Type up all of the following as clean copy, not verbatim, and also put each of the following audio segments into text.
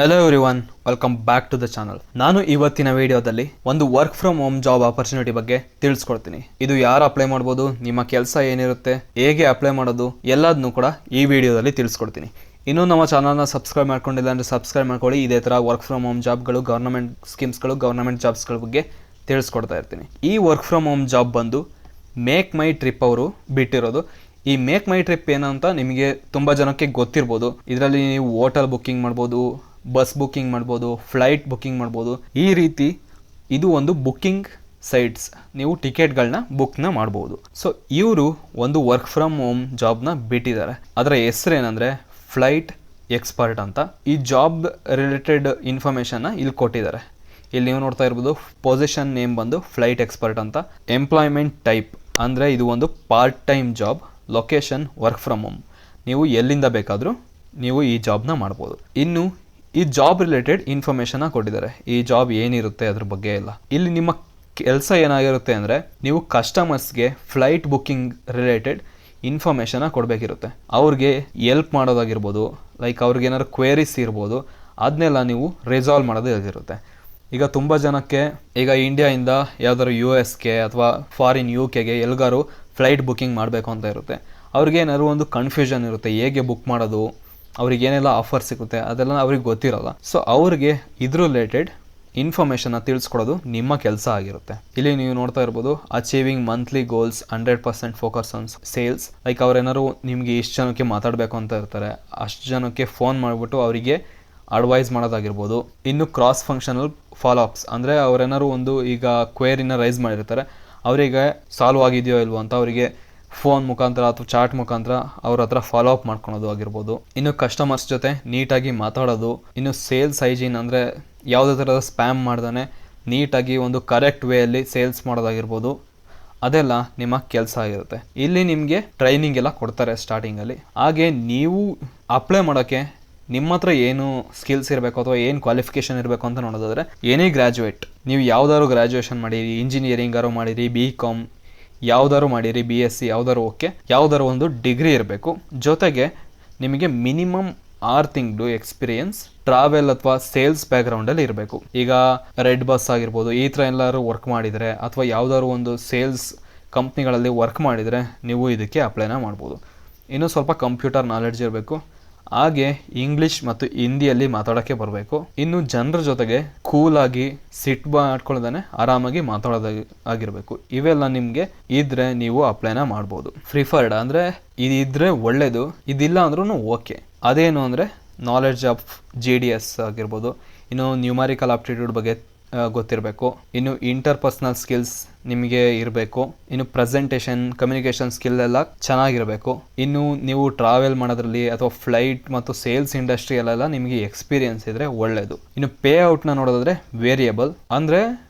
Hello everyone, welcome back to the channel. ನಾನು ಇವತ್ತಿನ ವಿಡಿಯೋದಲ್ಲಿ ಒಂದು work from home job opportunity ಬಗ್ಗೆ ತಿಳಿಸ್ಕೊಡ್ತೀನಿ. ಇದು ಯಾರು ಅಪ್ಲೈ ಮಾಡ್ಬೋದು, ನಿಮ್ಮ ಕೆಲಸ ಏನಿರುತ್ತೆ, ಹೇಗೆ ಅಪ್ಲೈ ಮಾಡೋದು ಎಲ್ಲದನ್ನು ಕೂಡ ಈ ವಿಡಿಯೋದಲ್ಲಿ ತಿಳಿಸ್ಕೊಡ್ತೀನಿ. ಇನ್ನೂ ನಮ್ಮ ಚಾನಲ್ನ ಸಬ್ಸ್ಕ್ರೈಬ್ ಮಾಡ್ಕೊಂಡಿಲ್ಲ ಅಂದರೆ ಸಬ್ಸ್ಕ್ರೈಬ್ ಮಾಡ್ಕೊಳ್ಳಿ. ಇದೇ ಥರ ವರ್ಕ್ ಫ್ರಮ್ ಹೋಮ್ ಜಾಬ್ಗಳು, ಗೌರ್ಮೆಂಟ್ ಸ್ಕೀಮ್ಸ್ಗಳು, ಗೌರ್ಮೆಂಟ್ ಜಾಬ್ಸ್ಗಳ ಬಗ್ಗೆ ತಿಳಿಸ್ಕೊಡ್ತಾ ಇರ್ತೀನಿ. ಈ ವರ್ಕ್ ಫ್ರಮ್ ಹೋಮ್ ಜಾಬ್ ಬಂದು ಮೇಕ್ ಮೈ ಟ್ರಿಪ್ ಅವರು ಬಿಟ್ಟಿರೋದು. ಈ ಮೇಕ್ ಮೈ ಟ್ರಿಪ್ ಏನಂತ ನಿಮಗೆ ತುಂಬ ಜನಕ್ಕೆ ಗೊತ್ತಿರ್ಬೋದು. ಇದರಲ್ಲಿ ನೀವು ಹೋಟೆಲ್ ಬುಕ್ಕಿಂಗ್ ಮಾಡ್ಬೋದು, ಬಸ್ ಬುಕ್ಕಿಂಗ್ ಮಾಡ್ಬೋದು, ಫ್ಲೈಟ್ ಬುಕ್ಕಿಂಗ್ ಮಾಡ್ಬೋದು. ಈ ರೀತಿ ಇದು ಒಂದು ಬುಕ್ಕಿಂಗ್ ಸೈಟ್ಸ್. ನೀವು ಟಿಕೆಟ್ಗಳನ್ನ ಬುಕ್ನ ಮಾಡ್ಬೋದು. ಸೊ ಇವರು ಒಂದು ವರ್ಕ್ ಫ್ರಮ್ ಹೋಮ್ ಜಾಬ್ನ ಬಿಟ್ಟಿದ್ದಾರೆ. ಅದರ ಹೆಸರು ಏನಂದರೆ ಫ್ಲೈಟ್ ಎಕ್ಸ್ಪರ್ಟ್ ಅಂತ. ಈ ಜಾಬ್ ರಿಲೇಟೆಡ್ ಇನ್ಫಾರ್ಮೇಷನ್ನ ಇಲ್ಲಿ ಕೊಟ್ಟಿದ್ದಾರೆ. ಇಲ್ಲಿ ನೀವು ನೋಡ್ತಾ ಇರ್ಬೋದು, ಪೊಸಿಷನ್ ನೇಮ್ ಬಂದು ಫ್ಲೈಟ್ ಎಕ್ಸ್ಪರ್ಟ್ ಅಂತ. ಎಂಪ್ಲಾಯ್ಮೆಂಟ್ ಟೈಪ್ ಅಂದರೆ ಇದು ಒಂದು part time job. Location work from home. ನೀವು ಎಲ್ಲಿಂದ ಬೇಕಾದರೂ ನೀವು ಈ ಜಾಬ್ನ ಮಾಡ್ಬೋದು. ಇನ್ನು ಈ ಜಾಬ್ ರಿಲೇಟೆಡ್ ಇನ್ಫಾರ್ಮೇಷನ್ನ ಕೊಟ್ಟಿದ್ದಾರೆ. ಈ ಜಾಬ್ ಏನಿರುತ್ತೆ ಅದ್ರ ಬಗ್ಗೆ ಎಲ್ಲ. ಇಲ್ಲಿ ನಿಮ್ಮ ಕೆಲಸ ಏನಾಗಿರುತ್ತೆ ಅಂದರೆ, ನೀವು ಕಸ್ಟಮರ್ಸ್ಗೆ ಫ್ಲೈಟ್ ಬುಕ್ಕಿಂಗ್ ರಿಲೇಟೆಡ್ ಇನ್ಫಾರ್ಮೇಷನ್ನ ಕೊಡಬೇಕಿರುತ್ತೆ. ಅವ್ರಿಗೆ ಎಲ್ಪ್ ಮಾಡೋದಾಗಿರ್ಬೋದು, ಲೈಕ್ ಅವ್ರಿಗೆ ಏನಾದ್ರು ಕ್ವೇರೀಸ್ ಇರ್ಬೋದು, ಅದನ್ನೆಲ್ಲ ನೀವು ರಿಸಾಲ್ವ್ ಮಾಡೋದು ಇರುತ್ತೆ. ಈಗ ತುಂಬ ಜನಕ್ಕೆ ಈಗ ಇಂಡಿಯಾಯಿಂದ ಯಾವ್ದಾದ್ರು US ಅಥವಾ ಫಾರಿನ್ UKಗೆ ಎಲ್ಗಾರು ಫ್ಲೈಟ್ ಬುಕ್ಕಿಂಗ್ ಮಾಡಬೇಕು ಅಂತ ಇರುತ್ತೆ. ಅವ್ರಿಗೆ ಏನಾದ್ರು ಒಂದು ಕನ್ಫ್ಯೂಷನ್ ಇರುತ್ತೆ, ಹೇಗೆ ಬುಕ್ ಮಾಡೋದು, ಅವ್ರಿಗೆ ಏನೆಲ್ಲ ಆಫರ್ ಸಿಗುತ್ತೆ ಅದೆಲ್ಲ ಅವ್ರಿಗೆ ಗೊತ್ತಿರೋಲ್ಲ. ಸೊ ಅವ್ರಿಗೆ ಇದ್ರ ರಿಲೇಟೆಡ್ ಇನ್ಫಾರ್ಮೇಷನ್ನ ತಿಳಿಸ್ಕೊಡೋದು ನಿಮ್ಮ ಕೆಲಸ ಆಗಿರುತ್ತೆ. ಇಲ್ಲಿ ನೀವು ನೋಡ್ತಾ ಇರ್ಬೋದು, achieving monthly goals, 100% focus on sales. Like ಅವ್ರೇನಾದ್ರು ನಿಮಗೆ ಇಷ್ಟು ಜನಕ್ಕೆ ಮಾತಾಡಬೇಕು ಅಂತ ಇರ್ತಾರೆ, ಅಷ್ಟು ಜನಕ್ಕೆ ಫೋನ್ ಮಾಡಿಬಿಟ್ಟು ಅವರಿಗೆ ಅಡ್ವೈಸ್ ಮಾಡೋದಾಗಿರ್ಬೋದು. ಇನ್ನು ಕ್ರಾಸ್ ಫಂಕ್ಷನಲ್ ಫಾಲೋ ಅಪ್ಸ್ ಅಂದರೆ ಅವ್ರೇನಾದ್ರು ಒಂದು ಈಗ ಕ್ವೇರಿನ ರೈಸ್ ಮಾಡಿರ್ತಾರೆ, ಅವರಿಗೆ ಸಾಲ್ವ್ ಆಗಿದೆಯೋ ಇಲ್ವೋ ಅಂತ ಅವರಿಗೆ ಫೋನ್ ಮುಖಾಂತರ ಅಥವಾ ಚಾಟ್ ಮುಖಾಂತರ ಅವ್ರ ಹತ್ರ ಫಾಲೋ ಅಪ್ ಮಾಡ್ಕೊಳೋದು ಆಗಿರ್ಬೋದು. ಇನ್ನು ಕಸ್ಟಮರ್ಸ್ ಜೊತೆ ನೀಟಾಗಿ ಮಾತಾಡೋದು. ಇನ್ನು ಸೇಲ್ಸ್ ಹೈಜೀನ್ ಅಂದರೆ ಯಾವುದೇ ಥರದ ಸ್ಪ್ಯಾಮ್ ಮಾಡ್ದೇ ನೀಟಾಗಿ ಒಂದು ಕರೆಕ್ಟ್ ವೇಯಲ್ಲಿ ಸೇಲ್ಸ್ ಮಾಡೋದಾಗಿರ್ಬೋದು. ಅದೆಲ್ಲ ನಿಮ್ಮ ಕೆಲಸ ಆಗಿರುತ್ತೆ. ಇಲ್ಲಿ ನಿಮಗೆ ಟ್ರೈನಿಂಗ್ ಎಲ್ಲ ಕೊಡ್ತಾರೆ ಸ್ಟಾರ್ಟಿಂಗಲ್ಲಿ. ಹಾಗೆ ನೀವು ಅಪ್ಲೈ ಮಾಡೋಕ್ಕೆ ನಿಮ್ಮ ಹತ್ರ ಏನು ಸ್ಕಿಲ್ಸ್ ಇರಬೇಕು ಅಥವಾ ಏನು ಕ್ವಾಲಿಫಿಕೇಷನ್ ಇರಬೇಕು ಅಂತ ನೋಡೋದಾದರೆ, ಏನೇ ಗ್ರ್ಯಾಜುಯೇಟ್, ನೀವು ಯಾವ್ದಾದ್ರು ಗ್ರ್ಯಾಜುಯೇಷನ್ ಮಾಡಿರಿ, ಇಂಜಿನಿಯರಿಂಗಾರು ಮಾಡಿರಿ, BCom ಯಾವ್ದಾದ್ರು ಮಾಡಿರಿ, BSc ಯಾವ್ದಾದ್ರು ಓಕೆ, ಯಾವ್ದಾದ್ರು ಒಂದು ಡಿಗ್ರಿ ಇರಬೇಕು. ಜೊತೆಗೆ ನಿಮಗೆ ಮಿನಿಮಮ್ 6 ತಿಂಗಳು ಎಕ್ಸ್ಪೀರಿಯನ್ಸ್ ಟ್ರಾವೆಲ್ ಅಥವಾ ಸೇಲ್ಸ್ ಬ್ಯಾಕ್ಗ್ರೌಂಡಲ್ಲಿ ಇರಬೇಕು. ಈಗ ರೆಡ್ ಬಸ್ ಆಗಿರ್ಬೋದು, ಈ ಥರ ಎಲ್ಲರೂ ವರ್ಕ್ ಮಾಡಿದರೆ ಅಥವಾ ಯಾವ್ದಾದ್ರು ಒಂದು ಸೇಲ್ಸ್ ಕಂಪ್ನಿಗಳಲ್ಲಿ ವರ್ಕ್ ಮಾಡಿದರೆ ನೀವು ಇದಕ್ಕೆ ಅಪ್ಲೈನ ಮಾಡ್ಬೋದು. ಇನ್ನೂ ಸ್ವಲ್ಪ ಕಂಪ್ಯೂಟರ್ ನಾಲೆಡ್ಜ್ ಇರಬೇಕು. ಹಾಗೆ ಇಂಗ್ಲೀಷ್ ಮತ್ತು ಹಿಂದಿಯಲ್ಲಿ ಮಾತಾಡೋಕ್ಕೆ ಬರಬೇಕು. ಇನ್ನು ಜನರ ಜೊತೆಗೆ ಕೂಲಾಗಿ ಸಿಟ್ ಮಾಡ್ಕೊಳ್ಳೋದೇ ಆರಾಮಾಗಿ ಮಾತಾಡೋದಾಗಿರಬೇಕು. ಇವೆಲ್ಲ ನಿಮಗೆ ಇದ್ರೆ ನೀವು ಅಪ್ಲೈನ ಮಾಡ್ಬೋದು. ಪ್ರಿಫರ್ಡ್ ಅಂದರೆ ಇದಿದ್ರೆ ಒಳ್ಳೆಯದು, ಇದಿಲ್ಲ ಅಂದ್ರೂ ಓಕೆ. ಅದೇನು ಅಂದರೆ ನಾಲೆಡ್ಜ್ ಆಫ್ GDS ಆಗಿರ್ಬೋದು. ಇನ್ನು ನ್ಯೂಮರಿಕಲ್ ಆಪ್ಟಿಟ್ಯೂಡ್ ಬಗ್ಗೆ ಗೊತ್ತಿರಬೇಕು. ಇನ್ನು ಇಂಟರ್ಪರ್ಸನಲ್ ಸ್ಕಿಲ್ಸ್ ನಿಮಗೆ ಇರಬೇಕು. ಇನ್ನು ಪ್ರೆಸೆಂಟೇಷನ್, ಕಮ್ಯುನಿಕೇಷನ್ ಸ್ಕಿಲ್ ಎಲ್ಲ ಚೆನ್ನಾಗಿರಬೇಕು. ಇನ್ನು ನೀವು ಟ್ರಾವೆಲ್ ಮಾಡೋದ್ರಲ್ಲಿ ಅಥವಾ ಫ್ಲೈಟ್ ಮತ್ತು ಸೇಲ್ಸ್ ಇಂಡಸ್ಟ್ರಿಯಲ್ಲೆಲ್ಲ ನಿಮಗೆ ಎಕ್ಸ್ಪೀರಿಯನ್ಸ್ ಇದ್ದರೆ ಒಳ್ಳೆಯದು. ಇನ್ನು ಪೇ ಔಟ್ನ ನೋಡೋದಾದರೆ ವೇರಿಯಬಲ್ ಅಂದರೆ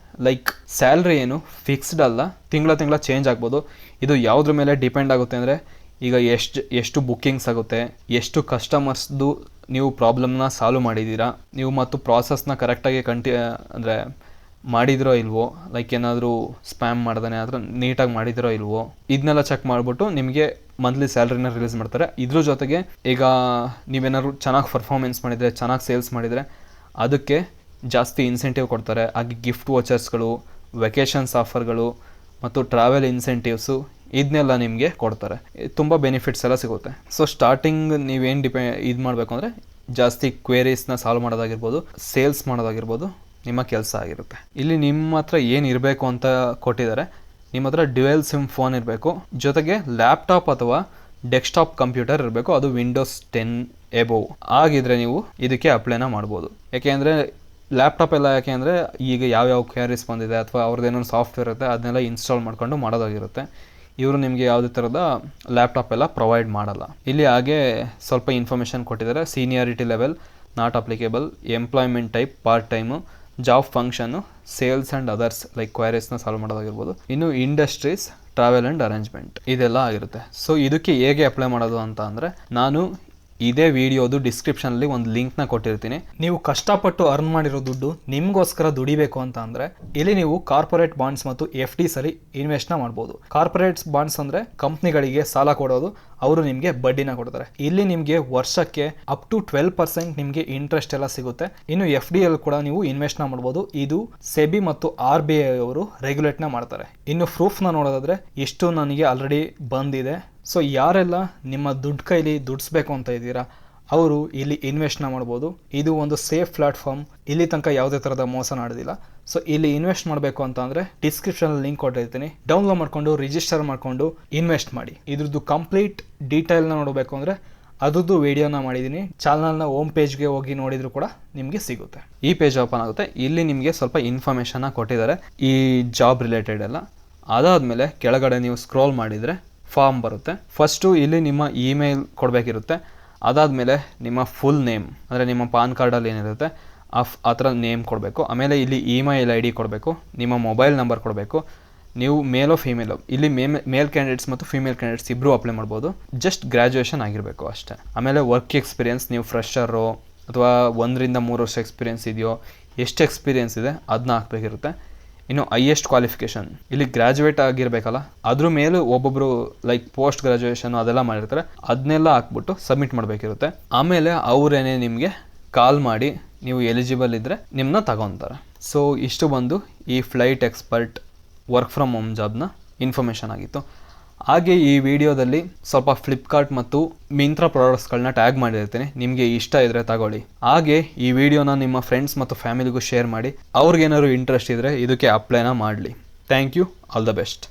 ಲೈಕ್ ಸ್ಯಾಲ್ರಿ ಏನು ಫಿಕ್ಸ್ಡ್ ಅಲ್ಲ, ತಿಂಗಳ ಚೇಂಜ್ ಆಗ್ಬೋದು. ಇದು ಯಾವುದ್ರ ಮೇಲೆ ಡಿಪೆಂಡ್ ಆಗುತ್ತೆ ಅಂದರೆ, ಈಗ ಎಷ್ಟು ಬುಕ್ಕಿಂಗ್ಸ್ ಆಗುತ್ತೆ, ಎಷ್ಟು ಕಸ್ಟಮರ್ಸ್ದು ನೀವು ಪ್ರಾಬ್ಲಮ್ನ ಸಾಲ್ವ್ ಮಾಡಿದ್ದೀರಾ, ನೀವು ಮತ್ತು ಪ್ರಾಸೆಸ್ನ ಕರೆಕ್ಟಾಗಿ ಅಂದರೆ ಮಾಡಿದಿರೋ ಇಲ್ವೋ, ಲೈಕ್ ಏನಾದರೂ ಸ್ಪ್ಯಾಮ್ ಮಾಡ್ದೇ ಆದರೆ ನೀಟಾಗಿ ಮಾಡಿದಿರೋ ಇಲ್ವೋ, ಇದನ್ನೆಲ್ಲ ಚೆಕ್ ಮಾಡಿಬಿಟ್ಟು ನಿಮಗೆ ಮಂತ್ಲಿ ಸ್ಯಾಲ್ರಿನ ರಿಲೀಸ್ ಮಾಡ್ತಾರೆ. ಇದ್ರ ಜೊತೆಗೆ ಈಗ ನೀವೇನಾದ್ರು ಚೆನ್ನಾಗಿ ಪರ್ಫಾರ್ಮೆನ್ಸ್ ಮಾಡಿದರೆ, ಚೆನ್ನಾಗಿ ಸೇಲ್ಸ್ ಮಾಡಿದರೆ ಅದಕ್ಕೆ ಜಾಸ್ತಿ ಇನ್ಸೆಂಟಿವ್ ಕೊಡ್ತಾರೆ. ಹಾಗೆ ಗಿಫ್ಟ್ ವೋಚರ್ಸ್ಗಳು, ವೆಕೇಷನ್ಸ್ ಆಫರ್ಗಳು ಮತ್ತು ಟ್ರಾವೆಲ್ ಇನ್ಸೆಂಟಿವ್ಸು ಇದನ್ನೆಲ್ಲ ನಿಮಗೆ ಕೊಡ್ತಾರೆ. ತುಂಬ ಬೆನಿಫಿಟ್ಸ್ ಎಲ್ಲ ಸಿಗುತ್ತೆ. ಸೊ ಸ್ಟಾರ್ಟಿಂಗ್ ನೀವೇನು ಇದು ಮಾಡಬೇಕು ಅಂದರೆ, ಜಾಸ್ತಿ ಕ್ವೇರೀಸ್ನ ಸಾಲ್ವ್ ಮಾಡೋದಾಗಿರ್ಬೋದು, ಸೇಲ್ಸ್ ಮಾಡೋದಾಗಿರ್ಬೋದು ನಿಮ್ಮ ಕೆಲಸ ಆಗಿರುತ್ತೆ. ಇಲ್ಲಿ ನಿಮ್ಮ ಹತ್ರ ಏನು ಇರಬೇಕು ಅಂತ ಕೊಟ್ಟಿದ್ದಾರೆ. ನಿಮ್ಮ ಹತ್ರ ಡ್ಯುಯಲ್ ಸಿಮ್ ಫೋನ್ ಇರಬೇಕು, ಜೊತೆಗೆ ಲ್ಯಾಪ್ಟಾಪ್ ಅಥವಾ ಡೆಸ್ಕ್ಟಾಪ್ ಕಂಪ್ಯೂಟರ್ ಇರಬೇಕು, ಅದು Windows 10 ಎಬೋವ್ ಆಗಿದ್ರೆ ನೀವು ಇದಕ್ಕೆ ಅಪ್ಲೈನ ಮಾಡ್ಬೋದು. ಯಾಕೆಂದರೆ ಲ್ಯಾಪ್ಟಾಪ್ ಎಲ್ಲ ಯಾಕೆ ಅಂದರೆ ಈಗ ಯಾವ್ಯಾವ ಕ್ವೇರೀಸ್ ಬಂದಿದೆ ಅಥವಾ ಅವ್ರದ್ದೇನೋ ಸಾಫ್ಟ್ವೇರ್ ಇರುತ್ತೆ ಅದನ್ನೆಲ್ಲ ಇನ್ಸ್ಟಾಲ್ ಮಾಡ್ಕೊಂಡು ಮಾಡೋದಾಗಿರುತ್ತೆ. ಇವರು ನಿಮಗೆ ಯಾವುದೇ ಥರದ ಲ್ಯಾಪ್ಟಾಪ್ ಎಲ್ಲ ಪ್ರೊವೈಡ್ ಮಾಡಲ್ಲ. ಇಲ್ಲಿ ಹಾಗೆ ಸ್ವಲ್ಪ ಇನ್ಫಾರ್ಮೇಷನ್ ಕೊಟ್ಟಿದ್ದಾರೆ. Seniority level not applicable, employment type part time, job function, sales and others like ಕ್ವೈರೀಸ್ನ ಸಾಲ್ವ್ ಮಾಡೋದಾಗಿರ್ಬೋದು. ಇನ್ನು ಇಂಡಸ್ಟ್ರೀಸ್, ಟ್ರಾವೆಲ್ ಆ್ಯಂಡ್ ಅರೇಂಜ್ಮೆಂಟ್ ಇದೆಲ್ಲ ಆಗಿರುತ್ತೆ. ಸೊ ಇದಕ್ಕೆ ಹೇಗೆ ಅಪ್ಲೈ ಮಾಡೋದು ಅಂತ ಅಂದರೆ, ನಾನು ಇದೇ ವಿಡಿಯೋದು ಡಿಸ್ಕ್ರಿಪ್ಷನಲ್ಲಿ ಒಂದು ಲಿಂಕ್ನ ಕೊಟ್ಟಿರ್ತೀನಿ. ನೀವು ಕಷ್ಟಪಟ್ಟು ಅರ್ನ್ ಮಾಡಿರೋ ದುಡ್ಡು ನಿಮಗೋಸ್ಕರ ದುಡಿಬೇಕು ಅಂತ ಅಂದರೆ ಇಲ್ಲಿ ನೀವು ಕಾರ್ಪೊರೇಟ್ ಬಾಂಡ್ಸ್ ಮತ್ತು FDs ಅಲ್ಲಿ ಇನ್ವೆಸ್ಟ್ನ ಮಾಡ್ಬೋದು. ಕಾರ್ಪೊರೇಟ್ ಬಾಂಡ್ಸ್ ಅಂದರೆ ಕಂಪ್ನಿಗಳಿಗೆ ಸಾಲ ಕೊಡೋದು, ಅವರು ನಿಮಗೆ ಬಡ್ಡಿನ ಕೊಡ್ತಾರೆ. ಇಲ್ಲಿ ನಿಮಗೆ ವರ್ಷಕ್ಕೆ ಅಪ್ ಟು 12% ನಿಮಗೆ ಇಂಟ್ರೆಸ್ಟ್ ಎಲ್ಲ ಸಿಗುತ್ತೆ. ಇನ್ನು FD ಅಲ್ಲಿ ಕೂಡ ನೀವು ಇನ್ವೆಸ್ಟ್ ನ ಮಾಡಬಹುದು. ಇದು ಸೆಬಿ ಮತ್ತು RBI ಅವರು ರೆಗ್ಯುಲೇಟ್ ನ ಮಾಡ್ತಾರೆ. ಇನ್ನು ಪ್ರೂಫ್ ನ ನೋಡೋದಾದ್ರೆ ಇಷ್ಟು ನನಗೆ ಆಲ್ರೆಡಿ ಬಂದಿದೆ. ಸೊ ಯಾರೆಲ್ಲ ನಿಮ್ಮ ದುಡ್ಡು ಕೈಲಿ ದುಡಿಸ್ಬೇಕು ಅಂತ ಇದ್ದೀರಾ ಅವರು ಇಲ್ಲಿ ಇನ್ವೆಸ್ಟ್ನ ಮಾಡ್ಬೋದು. ಇದು ಒಂದು ಸೇಫ್ ಪ್ಲಾಟ್ಫಾರ್ಮ್. ಇಲ್ಲಿ ತನಕ ಯಾವುದೇ ಥರದ ಮೋಸ ನಡೆದಿಲ್ಲ. ಸೊ ಇಲ್ಲಿ ಇನ್ವೆಸ್ಟ್ ಮಾಡಬೇಕು ಅಂತ ಅಂದರೆ ಡಿಸ್ಕ್ರಿಪ್ಷನಲ್ಲಿ ಲಿಂಕ್ ಕೊಟ್ಟಿರ್ತೀನಿ. ಡೌನ್ಲೋಡ್ ಮಾಡಿಕೊಂಡು ರಿಜಿಸ್ಟರ್ ಮಾಡಿಕೊಂಡು ಇನ್ವೆಸ್ಟ್ ಮಾಡಿ. ಇದ್ರದ್ದು ಕಂಪ್ಲೀಟ್ ಡೀಟೇಲ್ನ ನೋಡಬೇಕು ಅಂದರೆ ಅದ್ರದ್ದು ವಿಡಿಯೋನ ಮಾಡಿದ್ದೀನಿ. ಚಾನಲ್ನ ಹೋಮ್ ಪೇಜ್ಗೆ ಹೋಗಿ ನೋಡಿದ್ರು ಕೂಡ ನಿಮಗೆ ಸಿಗುತ್ತೆ. ಈ ಪೇಜ್ ಓಪನ್ ಆಗುತ್ತೆ. ಇಲ್ಲಿ ನಿಮಗೆ ಸ್ವಲ್ಪ ಇನ್ಫಾರ್ಮೇಷನ್ನ ಕೊಟ್ಟಿದ್ದಾರೆ ಈ ಜಾಬ್ ರಿಲೇಟೆಡ್ ಎಲ್ಲ. ಅದಾದಮೇಲೆ ಕೆಳಗಡೆ ನೀವು ಸ್ಕ್ರೋಲ್ ಮಾಡಿದರೆ ಫಾರ್ಮ್ ಬರುತ್ತೆ. ಫಸ್ಟು ಇಲ್ಲಿ ನಿಮ್ಮ ಇಮೇಲ್ ಕೊಡಬೇಕಿರುತ್ತೆ. ಅದಾದಮೇಲೆ ನಿಮ್ಮ ಫುಲ್ ನೇಮ್ ಅಂದರೆ ನಿಮ್ಮ ಪಾನ್ ಕಾರ್ಡಲ್ಲಿ ಏನಿರುತ್ತೆ ಆ ಥರ ನೇಮ್ ಕೊಡಬೇಕು. ಆಮೇಲೆ ಇಲ್ಲಿ ಇಮೇಲ್ ID ಕೊಡಬೇಕು. ನಿಮ್ಮ ಮೊಬೈಲ್ ನಂಬರ್ ಕೊಡಬೇಕು. ನೀವು ಮೇಲೋ ಫೀಮೇಲೋ, ಇಲ್ಲಿ ಮೇಲ್ ಕ್ಯಾಂಡಿಡೇಟ್ಸ್ ಮತ್ತು ಫೀಮೇಲ್ ಕ್ಯಾಂಡಿಡೇಟ್ಸ್ ಇಬ್ಬರು ಅಪ್ಲೈ ಮಾಡ್ಬೋದು. ಜಸ್ಟ್ ಗ್ರ್ಯಾಜುಯೇಷನ್ ಆಗಿರಬೇಕು ಅಷ್ಟೇ. ಆಮೇಲೆ ವರ್ಕ್ ಎಕ್ಸ್ಪೀರಿಯನ್ಸ್, ನೀವು ಫ್ರೆಶರು ಅಥವಾ 1 ರಿಂದ 3 ವರ್ಷ ಎಕ್ಸ್ಪೀರಿಯನ್ಸ್ ಇದೆಯೋ, ಎಷ್ಟು ಎಕ್ಸ್ಪೀರಿಯನ್ಸ್ ಇದೆ ಅದನ್ನ ಹಾಕಬೇಕಿರುತ್ತೆ. ಇನ್ನು ಹೈಯೆಸ್ಟ್ ಕ್ವಾಲಿಫಿಕೇಷನ್, ಇಲ್ಲಿ ಗ್ರ್ಯಾಜುಯೇಟ್ ಆಗಿರಬೇಕಲ್ಲ, ಅದ್ರ ಮೇಲೂ ಒಬ್ಬೊಬ್ಬರು ಲೈಕ್ ಪೋಸ್ಟ್ ಗ್ರ್ಯಾಜುಯೇಷನ್ ಅದೆಲ್ಲ ಮಾಡಿರ್ತಾರೆ, ಅದನ್ನೆಲ್ಲ ಹಾಕ್ಬಿಟ್ಟು ಸಬ್ಮಿಟ್ ಮಾಡಬೇಕಿರುತ್ತೆ. ಆಮೇಲೆ ಅವರೇನೇ ನಿಮಗೆ ಕಾಲ್ ಮಾಡಿ ನೀವು ಎಲಿಜಿಬಲ್ ಇದ್ದರೆ ನಿಮ್ಮನ್ನ ತಗೊತಾರೆ. ಸೊ ಇಷ್ಟು ಬಂದು ಈ flight expert work from home ಜಾಬ್ನ ಇನ್ಫಾರ್ಮೇಷನ್ ಆಗಿತ್ತು. ಹಾಗೆ ಈ ವಿಡಿಯೋದಲ್ಲಿ ಸ್ವಲ್ಪ ಫ್ಲಿಪ್ಕಾರ್ಟ್ ಮತ್ತು ಮಿಂತ್ರಾ ಪ್ರಾಡಕ್ಟ್ಸ್ಗಳನ್ನ ಟ್ಯಾಗ್ ಮಾಡಿರ್ತೀನಿ. ನಿಮಗೆ ಇಷ್ಟ ಇದ್ದರೆ ತಗೊಳ್ಳಿ. ಹಾಗೆ ಈ ವಿಡಿಯೋನ ನಿಮ್ಮ ಫ್ರೆಂಡ್ಸ್ ಮತ್ತು ಫ್ಯಾಮಿಲಿಗೂ ಶೇರ್ ಮಾಡಿ. ಅವ್ರಿಗೇನಾದ್ರು ಇಂಟ್ರೆಸ್ಟ್ ಇದ್ದರೆ ಇದಕ್ಕೆ ಅಪ್ಲೈನ ಮಾಡಲಿ. Thank you. All the best.